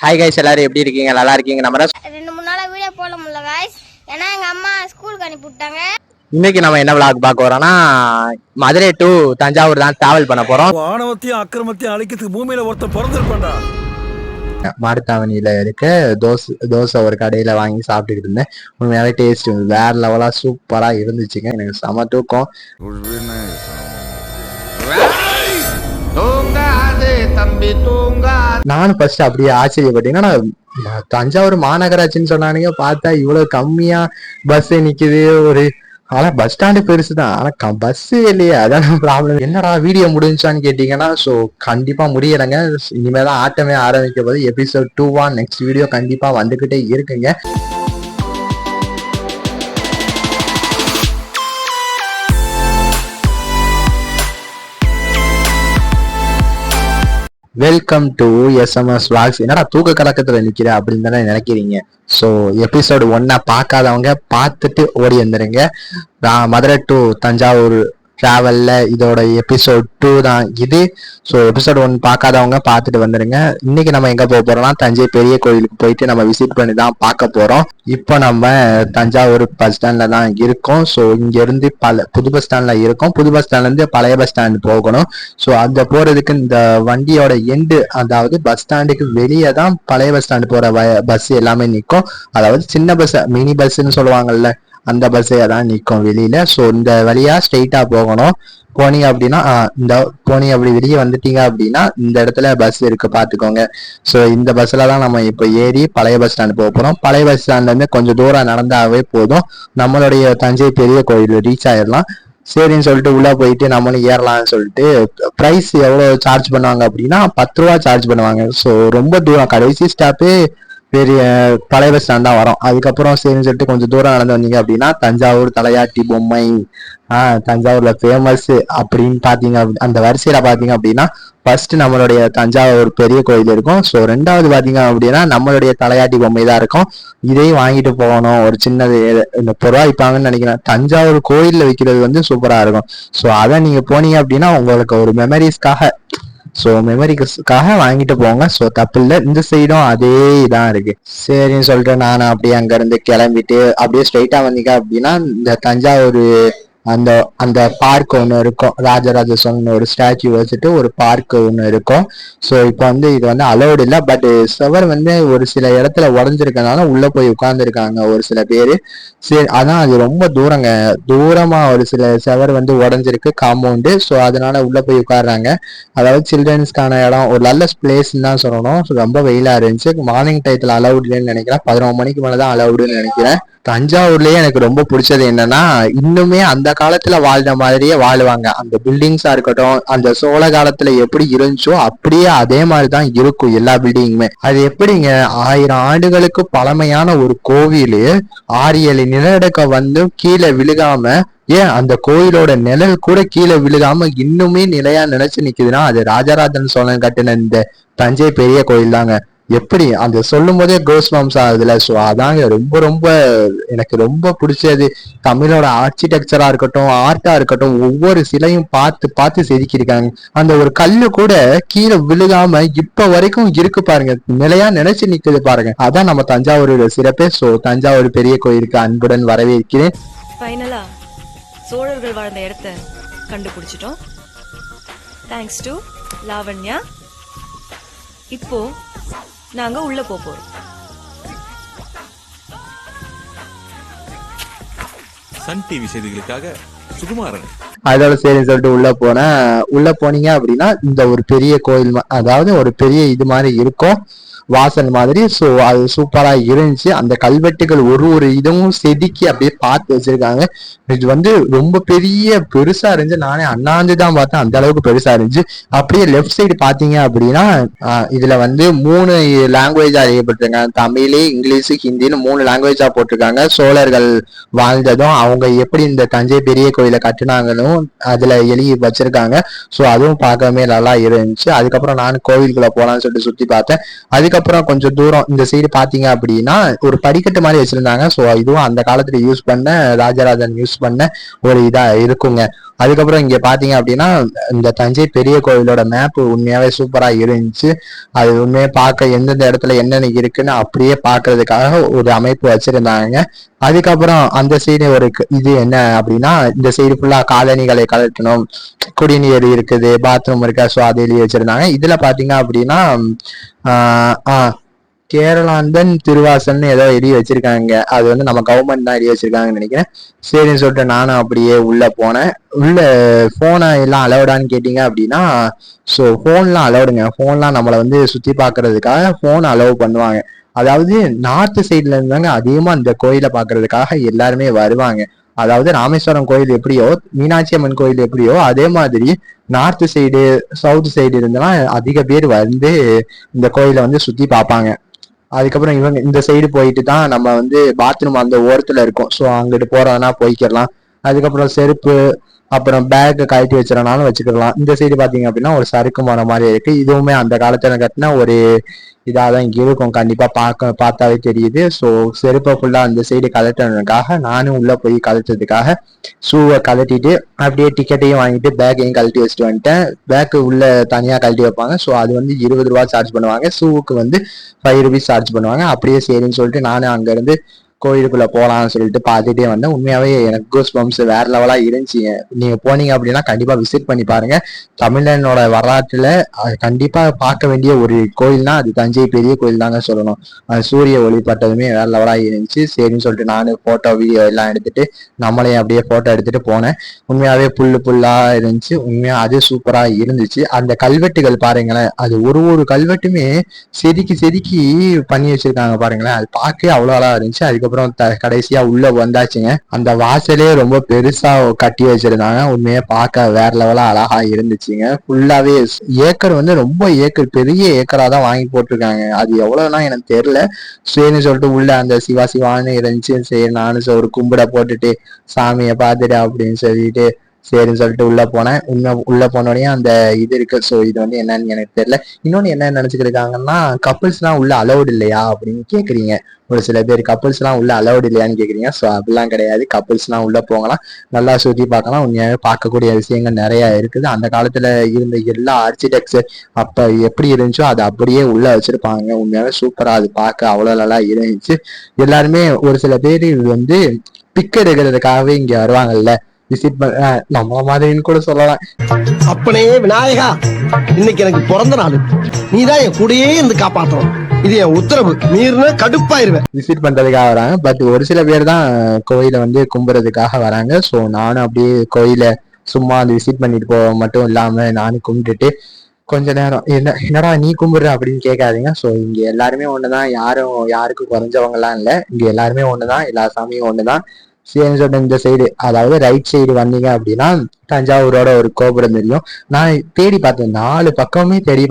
Hi guys, எல்லாரும் எப்படி இருக்கீங்க? நல்லா இருக்கீங்க நம்ம. 2-3 நாளா வீடியோ போட முடியல கைஸ், ஏன்னா எங்க அம்மா ஸ்கூலுக்கு அனுப்பி விட்டாங்க. இன்னைக்கு நம்ம என்ன விளாக் பார்க்க போறோம்னா, மதுரை டு தஞ்சாவூர் தான் டிராவல் பண்ண போறோம். ஆணவத்தையும் அக்கிரமத்தையும் அழிக்கிறதுக்கு பூமியில ஒருத்தர் பிறந்திருப்பான்டா. மாட்டுத்தாவணியில இருக்க தோசை ஒரு கடையில வாங்கி சாப்பிட்டுக்கிட்டு இருந்தேன். உண்மையாவே டேஸ்ட் வேற லெவலா சூப்பரா இருந்துச்சுங்க. எனக்கு செம தூக்கம். நானும் ஃபர்ஸ்ட் அப்படியே ஆச்சரியப்பட்டீங்கன்னா, தஞ்சாவூர் மாநகராட்சின்னு சொன்னானுங்க, பார்த்தா இவ்வளவு கம்மியா பஸ் நிக்குது. ஆனா பஸ் ஸ்டாண்டு பெருசுதான், ஆனா பஸ் இல்லையே, அதான் ப்ராப்ளம். என்னடா வீடியோ முடிஞ்சான்னு கேட்டீங்கன்னா, சோ கண்டிப்பா முடியலைங்க. இனிமேதான் ஆட்டமே ஆரம்பிக்க போது. எபிசோட் 2 நெக்ஸ்ட் வீடியோ கண்டிப்பா வந்துகிட்டே இருக்குங்க. Welcome to SMS Vlogs. என்னடா தூக்க கலக்கத்துல நிக்கிற அப்படின்னு தானே நினைக்கிறீங்க. ஸோ எபிசோடு 1 பார்க்காதவங்க பார்த்துட்டு ஓடி வந்துருங்க. மதுரை டு தஞ்சாவூர் டிராவல்ல இதோட எபிசோட் 2 தான் இது. ஸோ எபிசோட் 1 பார்க்காதவங்க பார்த்துட்டு வந்துருங்க. இன்னைக்கு நம்ம எங்க போக போறோம்னா, தஞ்சை பெரிய கோயிலுக்கு போயிட்டு நம்ம விசிட் பண்ணி தான் பார்க்க போறோம். இப்போ நம்ம தஞ்சாவூர் பஸ் ஸ்டாண்ட்ல தான் இருக்கோம். ஸோ இங்க இருந்து புது பஸ் ஸ்டாண்ட்ல இருக்கோம். புது பஸ் ஸ்டாண்ட்ல இருந்து பழைய பஸ் ஸ்டாண்டு போகணும். ஸோ அந்த போறதுக்கு இந்த வண்டியோட எண்டு, அதாவது பஸ் ஸ்டாண்டுக்கு வெளியே தான் பழைய பஸ் ஸ்டாண்டு போற பஸ் எல்லாமே நிற்கும். அதாவது சின்ன பஸ், மினி பஸ்ன்னு சொல்லுவாங்கல்ல, அந்த பஸ்ஸே தான் நிற்கும் வெளியில. ஸோ இந்த வழியா ஸ்ட்ரெயிட்டா போகணும். போனீங்க அப்படின்னா போனீங்க அப்படி வெளியே வந்துட்டீங்க அப்படின்னா இந்த இடத்துல பஸ் இருக்கு, பாத்துக்கோங்க. ஸோ இந்த பஸ்ல தான் நம்ம இப்போ ஏறி பழைய பஸ் ஸ்டாண்டு போக போறோம். பழைய பஸ் ஸ்டாண்ட்ல இருந்து கொஞ்சம் தூரம் நடந்தாவே போதும், நம்மளுடைய தஞ்சை பெரிய கோயில் ரீச் ஆயிடலாம். சரின்னு சொல்லிட்டு உள்ள போயிட்டு நம்மளும் ஏறலாம்னு சொல்லிட்டு, பிரைஸ் எவ்வளவு சார்ஜ் பண்ணுவாங்க அப்படின்னா 10 ரூபா சார்ஜ் பண்ணுவாங்க. ஸோ ரொம்ப தூரம், கடைசி ஸ்டாப்பே பெரிய பழைய பஸ் ஸ்டாண்ட் தான் வரும். அதுக்கப்புறம் சரின்னு சொல்லிட்டு கொஞ்சம் தூரம் நடந்து வந்தீங்க அப்படின்னா தஞ்சாவூர் தலையாட்டி பொம்மை, தஞ்சாவூர்ல ஃபேமஸ் அப்படின்னு பாத்தீங்க. அந்த வரிசையில பாத்தீங்க அப்படின்னா ஃபர்ஸ்ட் நம்மளுடைய தஞ்சாவூர் பெரிய கோயில் இருக்கும். ஸோ 2வது பாத்தீங்க அப்படின்னா நம்மளுடைய தலையாட்டி பொம்மை தான் இருக்கும். இதையும் வாங்கிட்டு போகணும். ஒரு சின்னது 30 ரூபா விற்பாங்கன்னு நினைக்கிறேன். தஞ்சாவூர் கோயில்ல விற்கிறது வந்து சூப்பரா இருக்கும். ஸோ அதை நீங்க போனீங்க அப்படின்னா உங்களுக்கு ஒரு மெமரிஸ்க்காக, வாங்கிட்டு போங்க. ஸோ தப்பு இல்லை. இந்த சைடும் அதே இதான் இருக்கு. சரின்னு சொல்லிட்டு நான் அப்படியே அங்க இருந்து கிளம்பிட்டு அப்படியே ஸ்ட்ரெயிட்டா வந்தீங்க அப்படின்னா இந்த தஞ்சாவூர் அந்த பார்க் ஒன்று இருக்கும். ராஜராஜ சோழன் ஒரு ஸ்டாச்சு வச்சுட்டு ஒரு பார்க் ஒன்று இருக்கும். ஸோ இப்போ வந்து இது வந்து அலௌடு இல்லை. பட் செவர் வந்து ஒரு சில இடத்துல உடஞ்சிருக்கனால உள்ள போய் உட்கார்ந்துருக்காங்க ஒரு சில பேர். சரி, அதான் அது ரொம்ப தூரமா ஒரு சில செவர் வந்து உடஞ்சிருக்கு காம்பவுண்டு. ஸோ அதனால உள்ள போய் உட்காடுறாங்க. அதாவது சில்ட்ரன்ஸ்க்கான இடம், ஒரு நல்ல பிளேஸ்ன்னு தான் சொல்லணும். ரொம்ப வெயிலா இருந்துச்சு. மார்னிங் டயத்துல அலௌடுன்னு நினைக்கிறேன். 11 மணிக்கு மேலதான் அலௌடுன்னு நினைக்கிறேன். தஞ்சாவூர்லயே எனக்கு ரொம்ப பிடிச்சது என்னன்னா, இன்னுமே அந்த காலத்துல வாழ்ந்த மாதிரியே வாழுவாங்க. அந்த பில்டிங்ஸா இருக்கட்டும், அந்த சோழ காலத்துல எப்படி இருந்துச்சோ அப்படியே அதே மாதிரிதான் இருக்கும் எல்லா பில்டிங்குமே. அது எப்படிங்க, 1000 ஆண்டுகளுக்கு பழமையான ஒரு கோவில் 6-7 நிலநடுக்க வந்து கீழே விழுகாம, ஏன் அந்த கோயிலோட நிழல் கூட கீழே விழுகாம இன்னுமே நிலையா நினைச்சு நிக்குதுன்னா அது ராஜராஜன் சோழன் கட்டின இந்த தஞ்சை பெரிய கோயில் தாங்க. எப்படி அந்த சொல்லும் போதே கோஸ்பம்ஸ் ஆகுதுல. ஸோ அதாங்க ரொம்ப எனக்கு ரொம்ப பிடிச்சது. தமிழோட ஆர்கிடெக்சரா இருக்கட்டும், ஆர்ட்டா இருக்கட்டும், ஒவ்வொரு சிலையும் பார்த்து செதுக்கியிருக்காங்க. அந்த ஒரு கல்லு கூட கீழே விழுகாம இப்ப வரைக்கும் இருக்கு பாருங்க, நிலையா நினைச்சு நிக்குது பாருங்க. அதான் நம்ம தஞ்சாவூரோட சிறப்பே. ஸோ தஞ்சாவூர் பெரிய கோயிலுக்கு அன்புடன் வரவேற்கிறேன். ஃபைனலா சோழர்கள் வாழ்ந்த இடத்த கண்டுபிடிச்சிட்டோம். Thanks to Lavanya. இப்போ நாங்க உள்ள போறோம். சன் டிவி செய்திகளுக்காக சுகுமாரன். அதோட சரின்னு சொல்லிட்டு உள்ள போனீங்க அப்படின்னா இந்த ஒரு பெரிய கோயில், அதாவது ஒரு பெரிய இது மாதிரி இருக்கும், வாசல் மாதிரி. ஸோ அது சூப்பரா இருந்துச்சு. அந்த கல்வெட்டுகள் ஒரு இதுவும் செதுக்கி அப்படியே பார்த்து வச்சிருக்காங்க. இது வந்து ரொம்ப பெருசா இருந்துச்சு. நானே அண்ணாந்து தான் பார்த்தேன், அந்த அளவுக்கு பெருசா இருந்துச்சு. அப்படியே லெஃப்ட் சைடு பாத்தீங்க அப்படின்னா இதுல வந்து 3 லாங்குவேஜா அறியப்பட்டிருக்காங்க. தமிழ், இங்கிலீஷ், ஹிந்தின்னு 3 லாங்குவேஜா போட்டிருக்காங்க. சோழர்கள் வாழ்ந்ததும், அவங்க எப்படி இந்த தஞ்சை பெரிய கோயிலை கட்டினாங்கன்னு கோபுரமும் அதுல எழுதி வச்சிருக்காங்க. ஸோ அதுவும் பார்க்கவே நல்லா இருந்துச்சு. அதுக்கப்புறம் நானும் கோவிலுக்குள்ள போலான்னு சொல்லிட்டு சுத்தி பார்த்தேன். அதுக்கப்புறம் கொஞ்சம் தூரம் இந்த சைடு பாத்தீங்க அப்படின்னா ஒரு படிக்கட்டு மாதிரி வச்சிருந்தாங்க. ஸோ இதுவும் அந்த காலத்துல யூஸ் பண்ண ராஜராஜன் யூஸ் பண்ண ஒரு இதா இருக்குங்க. அதுக்கப்புறம் இங்க பாத்தீங்க அப்படின்னா இந்த தஞ்சை பெரிய கோவிலோட மேப் உண்மையாவே சூப்பரா இருந்துச்சு. அது உண்மையை பார்க்க எந்தெந்த இடத்துல என்னென்ன இருக்குன்னு அப்படியே பாக்குறதுக்காக ஒரு அமைப்பு வச்சிருந்தாங்க. அதுக்கப்புறம் அந்த சைடு ஒரு இது என்ன அப்படின்னா இந்த சைடு ஃபுல்லா காலணிகளை கலட்டணும், குடிநீர் இருக்குது, பாத்ரூம் இருக்கா, ஸோ அதை எழுதி வச்சிருந்தாங்க. இதுல பாத்தீங்க அப்படின்னா கேரளாந்தன் திருவாசல்னு ஏதோ எழுதி வச்சிருக்காங்க. அது வந்து நம்ம கவர்மெண்ட் தான் எழுதி வச்சிருக்காங்கன்னு நினைக்கிறேன். சரின்னு சொல்லிட்டு நானும் அப்படியே உள்ள போனேன். உள்ள போனை எல்லாம் அலௌடான்னு கேட்டீங்க அப்படின்னா ஸோ போன்லாம் அலௌடுங்க. போன்லாம் நம்மளை வந்து சுத்தி பாக்குறதுக்காக போன் அலோவ் பண்ணுவாங்க. அதாவது நார்த் சைட்ல இருந்தாங்க அதிகமா இந்த கோயிலை பாக்குறதுக்காக எல்லாருமே வருவாங்க. அதாவது ராமேஸ்வரம் கோயில் எப்படியோ, மீனாட்சி அம்மன் கோயில் எப்படியோ, அதே மாதிரி நார்த் சைடு சவுத் சைடு இருந்தெல்லாம் அதிக பேர் வந்து இந்த கோயிலை வந்து சுத்தி பார்ப்பாங்க. அதுக்கப்புறம் இவங்க இந்த சைடு போயிட்டு தான் நம்ம வந்து பாத்ரூம் அந்த ஓரத்துல இருக்கும். ஸோ அங்கிட்டு போறதுனா போய்க்கிடலாம். அதுக்கப்புறம் செருப்பு அப்புறம் பேக் கழட்டி வச்சிடனாலும் வச்சுக்கலாம். இந்த சைடு பாத்தீங்க அப்படின்னா ஒரு சறுக்கு மரம் மாதிரி இருக்கு. இதுவுமே அந்த காலத்துல கட்டின ஒரு இதாதான் இங்க இருக்கும். கண்டிப்பா பார்த்தாவே தெரியுது. ஸோ செருப்பை ஃபுல்லா அந்த சைடு கலட்டுறதுக்காக நானும் உள்ள போய் கலட்டுறதுக்காக ஷூவை கலட்டிட்டு அப்படியே டிக்கெட்டையும் வாங்கிட்டு பேக்கையும் கழட்டி வச்சுட்டு வந்துட்டேன். பேக்கு உள்ள தனியா கழட்டி வைப்பாங்க. ஸோ அது வந்து 20 ரூபா சார்ஜ் பண்ணுவாங்க. ஷூவுக்கு வந்து 5 rupees சார்ஜ் பண்ணுவாங்க. அப்படியே சரின்னு சொல்லிட்டு நானும் அங்க இருந்து கோயிலுக்குள்ள போலாம்னு சொல்லிட்டு பார்த்துட்டே வந்தேன். உண்மையாவே எனக்கு கூஸ் பம்ப்ஸ் வேற லெவலா இருந்துச்சுங்க. நீங்க போனீங்க அப்படின்னா கண்டிப்பா விசிட் பண்ணி பாருங்க. தமிழனோட வரலாற்றுல கண்டிப்பா பார்க்க வேண்டிய ஒரு கோயில்னா அது தஞ்சை பெரிய கோயில் தாங்க சொல்லணும். சூரிய ஒளிப்பட்டதுமே வேற லெவலா இருந்துச்சு. சரின்னு சொல்லிட்டு நானும் போட்டோ வீடியோ எல்லாம் எடுத்துட்டு நம்மளையும் அப்படியே போட்டோ எடுத்துட்டு போனேன். உண்மையாவே புல்லா இருந்துச்சு. உண்மையா அது சூப்பரா இருந்துச்சு. அந்த கல்வெட்டுகள் பாருங்களேன், அது ஒரு கல்வெட்டுமே செதுக்கி பண்ணி வச்சிருக்காங்க பாருங்களேன். அது பார்க்கவே அவ்வளோ அழகா இருந்துச்சு. அதுக்கப்புறம் கடைசியா உள்ள வந்தாச்சுங்க. அந்த வாசலே ரொம்ப பெருசா கட்டி வச்சிருந்தாங்க. உண்மையா பார்க்க வேற லெவலா அழகா இருந்துச்சுங்க. ஃபுல்லாவே ஏக்கர் வந்து ரொம்ப பெரிய ஏக்கரா தான் வாங்கி போட்டிருக்காங்க. அது எவ்வளவுனா எனக்கு தெரியல. சரின்னு சொல்லிட்டு உள்ள அந்த சிவான்னு இருந்துச்சு. சரி நானும் ஒரு கும்பிட போட்டுட்டு சாமியை பார்த்துட்டு அப்படின்னு சொல்லிட்டு சரின்னு சொல்லிட்டு உள்ள போனேன். உள்ள போனோடனே அந்த இது இருக்கு. ஸோ இது வந்து என்னன்னு எனக்கு தெரியல. இன்னொன்னு என்ன நினைச்சுக்கிருக்காங்கன்னா கப்புள்ஸ் எல்லாம் உள்ள அலௌடு இல்லையா அப்படின்னு கேக்குறீங்க. ஒரு சில பேர் கப்புள்ஸ் எல்லாம் உள்ள அலௌடு இல்லையான்னு கேக்குறீங்க. ஸோ அப்படிலாம் கிடையாது. கப்புள்ஸ் எல்லாம் உள்ள போகலாம், நல்லா சுத்தி பார்க்கலாம். உண்மையாவே பார்க்கக்கூடிய விஷயங்கள் நிறைய இருக்குது. அந்த காலத்துல இருந்த எல்லா ஆர்கிடெக்ட்ஸ் அப்ப எப்படி இருந்துச்சோ அதை அப்படியே உள்ள வச்சிருப்பாங்க. உண்மையாவே சூப்பரா அது பார்க்க அவ்வளவு நல்லா இருந்துச்சு. எல்லாருமே ஒரு சில பேர் வந்து பிக் எடுக்கிறதுக்காகவே இங்க வருவாங்கல்ல, விசிட் பண்ண நம்ம மாதிரின்னு கூட சொல்லலாம். அப்பனே விநாயகா, இன்னைக்கு எனக்கு பிறந்த நாள், நீதான் என் கூடயே இருந்து காப்பாத்தணும். இது என் உத்தரவு, மீறின கடுப்பாயிருவேன். விசிட் பண்றதுக்காக வராங்க. பட் ஒரு சில பேர் தான் கோயிலை வந்து கும்புறதுக்காக வராங்க. ஸோ நானும் அப்படியே கோயிலை சும்மா அந்த விசிட் பண்ணிட்டு போக மட்டும் இல்லாம நானும் கும்பிட்டுட்டு கொஞ்ச நேரம் என்னடா நீ கும்பிடுற அப்படின்னு கேட்காதீங்க. ஸோ இங்க எல்லாருமே ஒண்ணுதான், யாருக்கும் குறைஞ்சவங்க எல்லாம் இல்லை. இங்க எல்லாருமே ஒண்ணுதான், எல்லா சாமியும் ஒண்ணுதான். சரின்னு சொல்லிட்டு இந்த சைடு அதாவது ரைட் சைடு வந்தீங்க அப்படின்னா தஞ்சாவூரோட ஒரு கோபுரம் தெரியும். நான் தேடி பார்த்தேன், 4 பக்கமே தேடி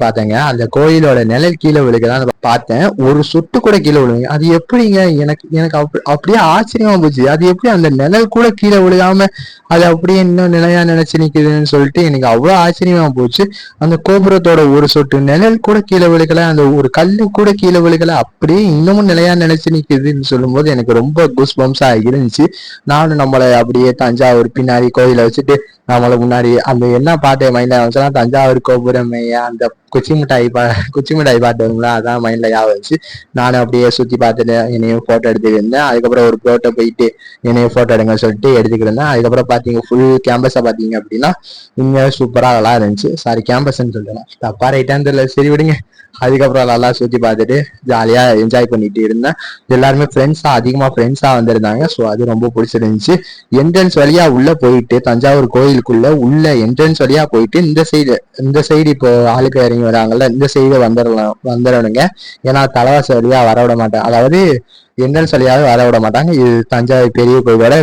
பார்த்தேங்க. அந்த கோயிலோட நிழல் கீழே விழுகதான் பார்த்தேன். ஒரு சொட்டு கூட கீழே விழுங்க. அது எப்படிங்க, எனக்கு அப்படியே ஆச்சரியமா போச்சு. அது எப்படி அந்த நிழல் கூட கீழே விழுகாம அது அப்படியே இன்னும் நிலையா நினைச்சு நிக்குதுன்னு சொல்லிட்டு எனக்கு அவ்வளவு ஆச்சரியமா போச்சு. அந்த கோபுரத்தோட ஒரு சொட்டு நிழல் கூட கீழே விழுகல, அந்த ஒரு கல்லு கூட கீழே விழுகல, அப்படியே இன்னமும் நிலையா நினைச்சு நிக்குதுன்னு சொல்லும் போது எனக்கு ரொம்ப குஸ் பம்ஸா இருந்துச்சு. நானும் நம்மளை அப்படியே தஞ்சாவூர் பின்னாடி கோயிலை வச்சுட்டு நம்மள முன்னாடி அந்த என்ன பாட்டு மைண்ட்ல வந்துச்சுன்னா தஞ்சாவூர் கோபுரம் அந்த குச்சி மிட்டாய் பாட்டு வருங்களா, அதான் மைண்ட்ல ஞாபகம் வச்சு நானும் அப்படியே சுத்தி பார்த்துட்டு என்னையும் போட்டோ எடுத்துட்டு இருந்தேன். அதுக்கப்புறம் ஒரு ப்ரோட்டோ போயிட்டு என்னையும் போட்டோ எடுங்க சொல்லிட்டு எடுத்துக்கிட்டு இருந்தேன். அதுக்கப்புறம் பாத்தீங்க ஃபுல் கேம்பஸா பாத்தீங்க அப்படின்னா உண்மையாவே சூப்பரா நல்லா இருந்துச்சு. சாரி கேம்பஸ்ன்னு சொல்லிட்டேன், தப்பா ரைட்டான்னு தெரியல, சரி விடுங்க. அதுக்கப்புறம் நல்லா சுத்தி பார்த்துட்டு ஜாலியா என்ஜாய் பண்ணிட்டு இருந்தேன். எல்லாருமே அதிகமா ஃப்ரெண்ட்ஸா வந்திருந்தாங்க. ஸோ அது ரொம்ப பிடிச்சிருந்துச்சு. என்ட்ரன்ஸ் வழியா உள்ள போயிட்டு தஞ்சாவூர் கோயிலுக்குள்ள உள்ள என்ட்ரன்ஸ் வழியா போயிட்டு இந்த சைடு இப்போ ஆளுக்கு இறங்கி வராங்கல்ல, இந்த சைடு வந்துடணுங்க. ஏன்னா தலைவாச வழியா வர விட மாட்டேன், அதாவது என்ட்ரன்ஸ் வழியாவே வர விட மாட்டாங்க. இது தஞ்சாவூர் பெரிய கோயிலோட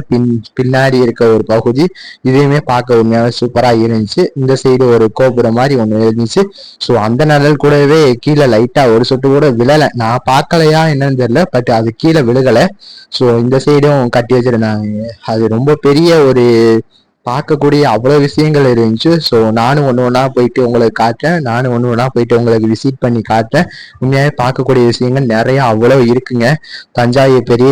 பின்னாடி இருக்க ஒரு பகுதி. இதையுமே பார்க்க உண்மையாவே சூப்பரா இருந்துச்சு. இந்த சைடு ஒரு கோபுரம் மாதிரி ஒண்ணு இருந்துச்சு. ஸோ அந்த நிழல் கூடவே கீழே லைட்டா ஒரு சொட்டு கூட விழலை. நான் பார்க்கலையா என்னன்னு தெரியல, பட் அது கீழே விழுகலை. ஸோ இந்த சைடும் கட்டி வச்சிருந்தாங்க. அது ரொம்ப பெரிய ஒரு பார்க்கக்கூடிய அவ்வளோ விஷயங்கள் இருந்துச்சு. ஸோ நானும் ஒன்று ஒன்றா போயிட்டு உங்களுக்கு காட்டுறேன், நானும் ஒன்று ஒன்றா போயிட்டு உங்களுக்கு விசிட் பண்ணி காட்டுறேன். உண்மையாகவே பார்க்கக்கூடிய விஷயங்கள் நிறைய அவ்வளோ இருக்குங்க. தஞ்சை பெரிய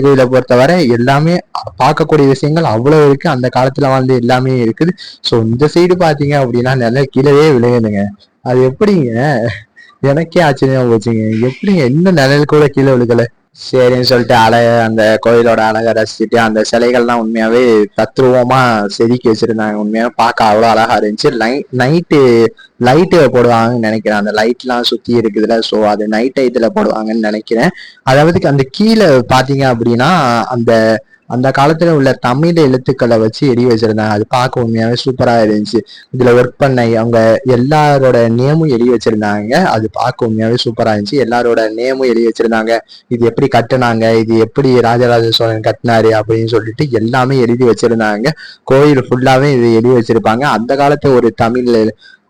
கோயிலை பொறுத்தவரை எல்லாமே பார்க்கக்கூடிய விஷயங்கள் அவ்வளோ இருக்கு. அந்த காலத்துல வந்து எல்லாமே இருக்குது. ஸோ இந்த சைடு பார்த்தீங்க அப்படின்னா நல்லா கீழவே விழுகுதுங்க. அது எப்படிங்க, எனக்கே ஆச்சரியமா போச்சுங்க. எப்படிங்க இன்னும் நிழல் கூட கீழே விழுகல. சரின்னு சொல்லிட்டு அந்த கோயிலோட அழகை ரசிச்சுட்டு அந்த சிலைகள்லாம் உண்மையாவே தத்ரூபமா செதுக்கி வச்சிருந்தாங்க. உண்மையாவே பார்க்க அவ்வளோ அழகா இருந்துச்சு. லைட்டு போடுவாங்கன்னு நினைக்கிறேன். அந்த லைட்லாம் சுத்தி இருக்குதுல, ஸோ அது நைட் டயத்துல போடுவாங்கன்னு நினைக்கிறேன். அதாவது அந்த கீழே பாத்தீங்க அப்படின்னா அந்த அந்த காலத்துல உள்ள தமிழ் எழுத்துக்களை வச்சு எரி வச்சிருந்தாங்க. அது பார்க்க உண்மையாவே சூப்பரா இருந்துச்சு. இதுல ஒர்க் பண்ண அவங்க எல்லாரோட நேமும் எழுதி வச்சிருந்தாங்க. அது பார்க்க உண்மையாவே சூப்பரா இருந்துச்சு. எல்லாரோட நேமும் எழுதி வச்சிருந்தாங்க. இது எப்படி கட்டுனாங்க, இது எப்படி ராஜராஜ சோழன் கட்டினாரு அப்படின்னு சொல்லிட்டு எல்லாமே எழுதி வச்சிருந்தாங்க. கோயில் ஃபுல்லாவே இது எழுதி வச்சிருப்பாங்க. அந்த காலத்து ஒரு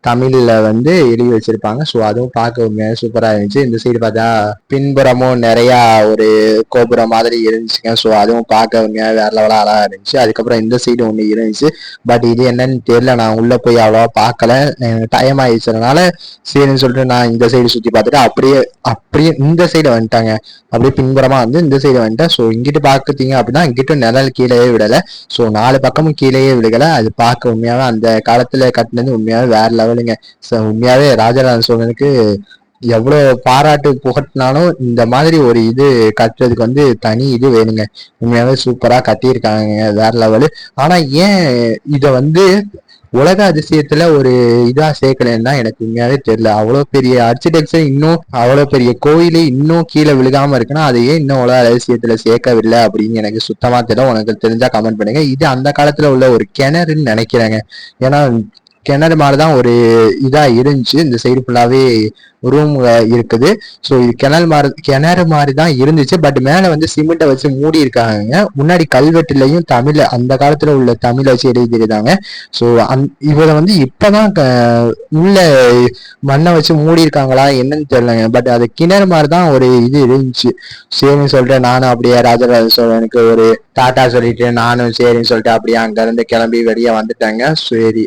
தமிழ்ல வந்து எழுதி வச்சிருப்பாங்க. ஸோ அதுவும் பார்க்க உண்மையாக சூப்பரா இருந்துச்சு. இந்த சைடு பார்த்தா பின்புறமும் நிறைய ஒரு கோபுரம் மாதிரி இருந்துச்சுங்க. ஸோ அதுவும் பார்க்க உண்மையாக வேற லெவலா அழகா இருந்துச்சு. அதுக்கப்புறம் இந்த சைடு ஒன்று இருந்துச்சு. பட் இது என்னன்னு தெரியல, நான் உள்ள போய் அவ்வளோவா பார்க்கல. டைம் ஆயிடுச்சதுனால சரின்னு சொல்லிட்டு நான் இந்த சைடு சுத்தி பார்த்துட்டு அப்படியே இந்த சைடு வந்துட்டாங்க. அப்படியே பின்புறமா வந்து இந்த சைடு வந்துட்டேன். ஸோ இங்கிட்டு பார்க்குறீங்க அப்படின்னா இங்கிட்டு நிழல் கீழே விடலை. ஸோ 4 பக்கமும் கீழேயே விழுகலை. அது பார்க்க உண்மையாவே அந்த காலத்துல கட்டினது உண்மையாவே வேற லெவலுங்க. உண்மையாவே ராஜராஜ சோழனுக்கு எவ்வளவு பாராட்டு புகட்டினாலும் இந்த மாதிரி ஒரு இது கட்டுறதுக்கு வந்து தனி இது வேணுங்க. உண்மையாவே சூப்பரா கட்டியிருக்காங்க, வேற லெவலு. ஆனா ஏன் இத வந்து உலக அதிசயத்துல ஒரு இதா சேர்க்கலன்னு தான் எனக்கு உண்மையாவே தெரியல. அவ்வளவு பெரிய ஆர்கிடெக்சர், இன்னும் அவ்வளவு பெரிய கோயிலே இன்னும் கீழே விழுகாம இருக்குன்னா அதையே இன்னும் உலக அதிசயத்துல சேர்க்கவில்லை அப்படின்னு எனக்கு சுத்தமா தெரியல. உனக்கு தெரிஞ்சா கமெண்ட் பண்ணுங்க. இது அந்த காலத்துல உள்ள ஒரு கிணறுன்னு நினைக்கிறேங்க. ஏன்னா கிணறு மாதிரிதான் ஒரு இதா இருந்துச்சு. இந்த சைடு ஃபுல்லாவே ரூம் இருக்குது. ஸோ இது கிணறு மாதிரி தான் இருந்துச்சு. பட் மேல வந்து சிமெண்ட்டை வச்சு மூடி இருக்காங்க. முன்னாடி கல்வெட்டுலையும் தமிழ், அந்த காலத்துல உள்ள தமிழை வச்சு எழுதிருந்தாங்க. ஸோ இவரை வந்து இப்பதான் உள்ள மண்ணை வச்சு மூடி இருக்காங்களா என்னன்னு தெரியலங்க. பட் அது கிணறு மாதிரிதான் ஒரு இது இருந்துச்சு. சரின்னு சொல்லிட்டு நானும் அப்படியே ராஜராஜ சோழனுக்கு ஒரு டாட்டா சொல்லிட்டு நானும் சரின்னு சொல்லிட்டு அப்படியே அங்க இருந்து கிளம்பி வெளியே வந்துட்டேங்க. சரி,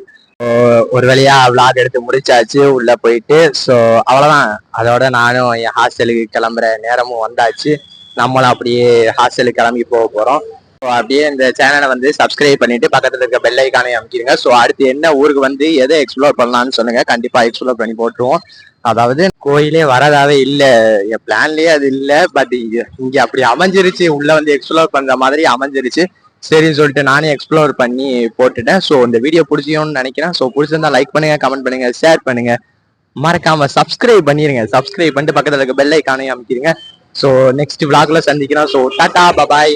ஒரு வழியா விளாக் எடுத்து முடிச்சாச்சு உள்ள போயிட்டு. ஸோ அவ்வளவுதான். அதோட நானும் என் ஹாஸ்டலுக்கு கிளம்புற நேரமும் வந்தாச்சு. நம்மளும் அப்படியே ஹாஸ்டலுக்கு கிளம்பி போக போறோம். ஸோ அப்படியே இந்த சேனலை வந்து சப்ஸ்கிரைப் பண்ணிட்டு பக்கத்துல இருக்க பெல் ஐக்கானை அமைக்கிடுங்க. ஸோ அடுத்து என்ன ஊருக்கு வந்து எதை எக்ஸ்ப்ளோர் பண்ணலாம்னு சொல்லுங்க, கண்டிப்பா எக்ஸ்ப்ளோர் பண்ணி போட்டுருவோம். அதாவது கோயிலே வரதாவே இல்லை, என் பிளான்லயே அது இல்லை. பட் இங்க அப்படி அமைஞ்சிருச்சு, உள்ள வந்து எக்ஸ்ப்ளோர் பண்ற மாதிரி அமைஞ்சிருச்சு. சரின்னு சொல்லிட்டு நானே எக்ஸ்ப்ளோர் பண்ணி போட்டுட்டேன். ஸோ இந்த வீடியோ பிடிச்சியோன்னு நினைக்கிறேன். ஸோ பிடிச்சிருந்தா லைக் பண்ணுங்க, கமெண்ட் பண்ணுங்க, ஷேர் பண்ணுங்க, மறக்காம சப்ஸ்கிரைப் பண்ணிருங்க. சப்ஸ்கிரைப் பண்ணிட்டு பக்கத்துல இருக்க பெல் ஐக்கானையும் அமைக்கிறீங்க. ஸோ நெக்ஸ்ட் விளாக்ல சந்திக்கிறோம். So Tata, bye bye.